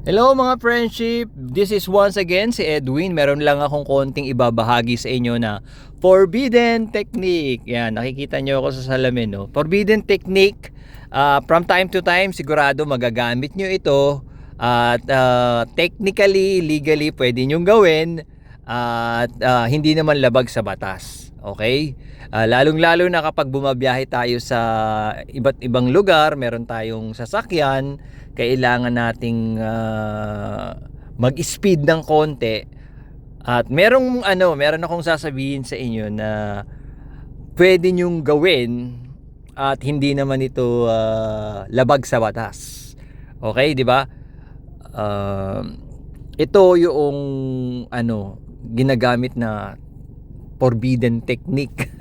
Hello mga friendship! This is once again si Edwin. Meron lang akong konting ibabahagi sa inyo na forbidden technique. Yan, nakikita nyo ako sa salamin. No? Forbidden technique, from time to time, sigurado magagamit nyo ito. At technically, legally, pwede nyo gawin. At hindi naman labag sa batas. Okay? Lalong-lalo na kapag bumabiyahe tayo sa iba't ibang lugar, meron tayong sasakyan, kailangan nating mag-speed ng konti. At meron akong sasabihin sa inyo na pwede nyong gawin at hindi naman ito labag sa batas. Okay, di ba? Ito yung ginagamit na forbidden technique.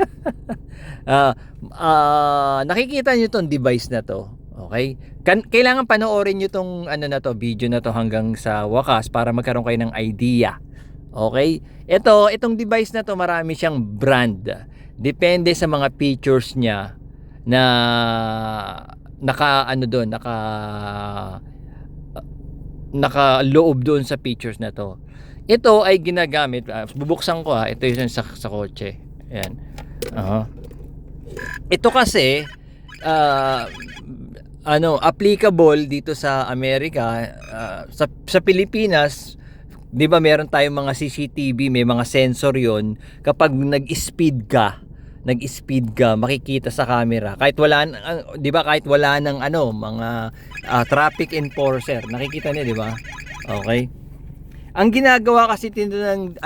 Nakikita nyo tong device na to. Okay? Kailangan panoorin nyo tong video na to hanggang sa wakas para magkaroon kayo ng idea. Okay? Itong device na to, marami siyang brand. Depende sa mga features niya na nakaloob doon sa features na to. Ito ay ginagamit, bubuksan ko ito yung sa kotse. Ayan. Ito kasi applicable dito sa Amerika, sa Pilipinas, 'di ba meron tayong mga CCTV, may mga sensor 'yon. Kapag nag-speed ka, makikita sa camera. Kahit wala 'di ba, kahit wala ng mga traffic enforcer, nakikita niya, 'di ba? Okay. Ang ginagawa kasi dito ng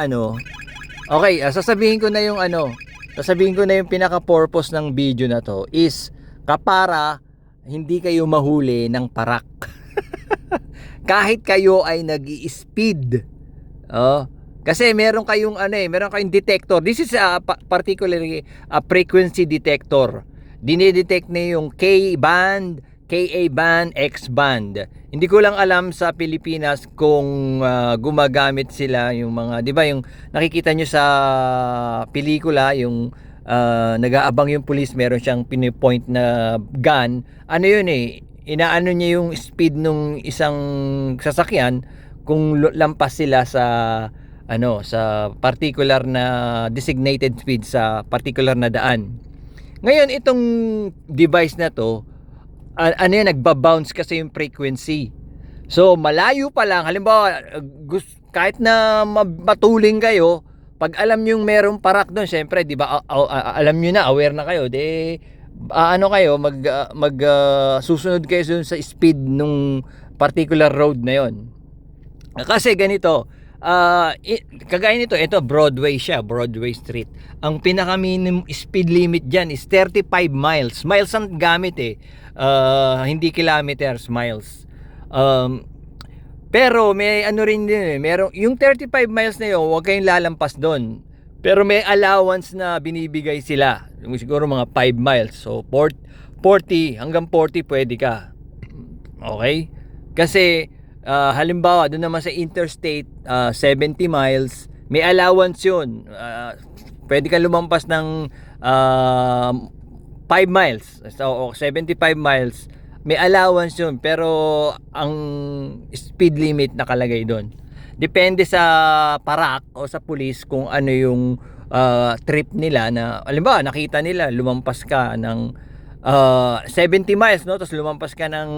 sasabihin ko na yung pinaka-purpose ng video na to is para hindi kayo mahuli ng parak. Kahit kayo ay nag-i-speed. Kasi meron kayong detector. This is particularly a frequency detector. Dinidetect na yung K-band, KA-band, X-band. Hindi ko lang alam sa Pilipinas kung gumagamit sila yung mga, 'di ba, yung nakikita nyo sa pelikula, yung nag-aabang yung police, meron siyang pinipoint na gun. Yun inaano niya yung speed nung isang sasakyan kung lampas sila sa sa particular na designated speed sa particular na daan. Ngayon itong device na to, nagba-bounce kasi yung frequency. So malayo pa lang, halimbawa kahit na matuling kayo, pag alam niyo yung merong parak doon, syempre 'di ba, alam niyo na, aware na kayo, susunod kayo doon sa speed nung particular road na yon. Kasi ganito, kagaya nito, ito Broadway siya, Broadway Street. Ang pinaka minimum speed limit diyan is 35 miles. Miles ang gamit hindi kilometers, miles. Pero may rin din merong yung 35 miles na 'yon, huwag kayong lalampas doon. Pero may allowance na binibigay sila. Siguro mga 5 miles. So 40 hanggang 40 pwede ka. Okay? Kasi halimbawa doon naman sa interstate, 70 miles, may allowance 'yun. Pwede ka lumampas ng 5 miles. So 75 miles, may allowance 'yun, pero ang speed limit nakalagay doon. Depende sa parak o sa police kung ano yung trip nila, na halimbawa nakita nila lumampas ka ng 70 miles, no, tapos lumampas ka ng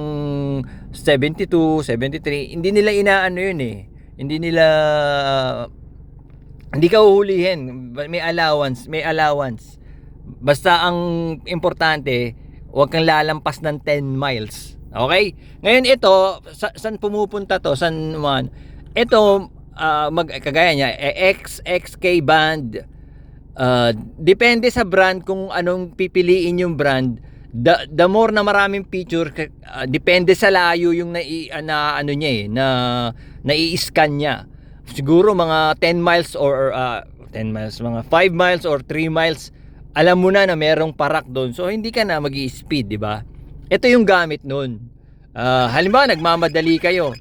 72, 73, hindi nila yun hindi ka uhulihin. May allowance. Basta ang importante, huwag kang lalampas ng 10 miles. Okay? Ngayon ito, saan pumupunta to? Saan man? Ito, kagaya niya, XK band. Depende sa brand kung anong pipiliin yung brand. The more na maraming feature, depende sa layo yung nai-scan niya. Siguro mga 10 miles or 10 miles, mga 5 miles or 3 miles, alam mo na merong parak doon. So hindi ka na magi-speed, di ba? Ito yung gamit noon. Halimbawa nagmamadali kayo,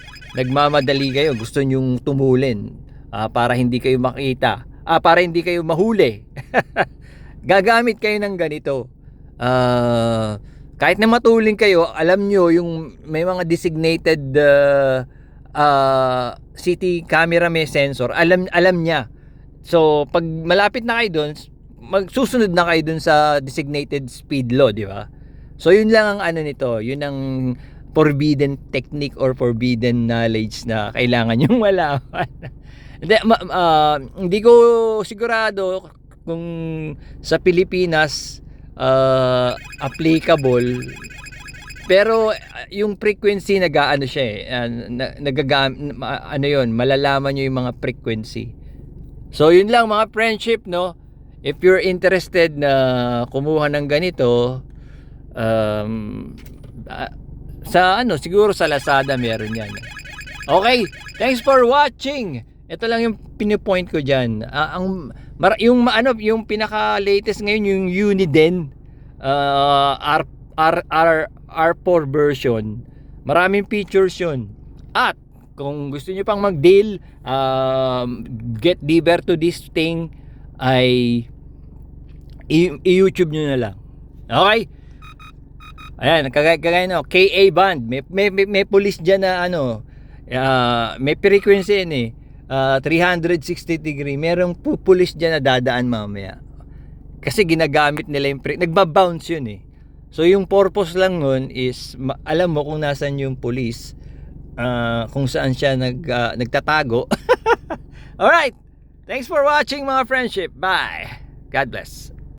gusto nyong tumulin para hindi kayo makita, para hindi kayo mahuli. Gagamit kayo ng ganito. Kahit na matuling kayo, alam nyo yung may mga designated city camera may sensor, alam niya. So pag malapit na kayo doon, magsusunod na kayo doon sa designated speed law, di ba? So yun lang ang ano nito, yun ang forbidden technique or forbidden knowledge na kailangan yung malaman. Hindi ko sigurado kung sa Pilipinas applicable, pero yung frequency nagaano siya ano yun, malalaman nyo yung mga frequency. So yun lang mga friendship, no? If you're interested na kumuha ng ganito, sa siguro sa Lazada meron yan. Okay, thanks for watching. Ito lang yung pinipoint ko diyan. Yung pinaka latest ngayon yung Uniden R4 version. Maraming features yun. At kung gusto niyo pang mag-deal, get deeper to this thing, ay i-YouTube nyo na lang. Okay? Ayan, kagaya no, KA band. May police dyan na may frequency yun 360 degree. Merong pupulis dyan na dadaan mamaya. Kasi ginagamit nila yung nagbabounce yun So yung purpose lang nun is alam mo kung nasan yung police, kung saan siya nagtatago. Alright, thanks for watching mga friendship. Bye. God bless.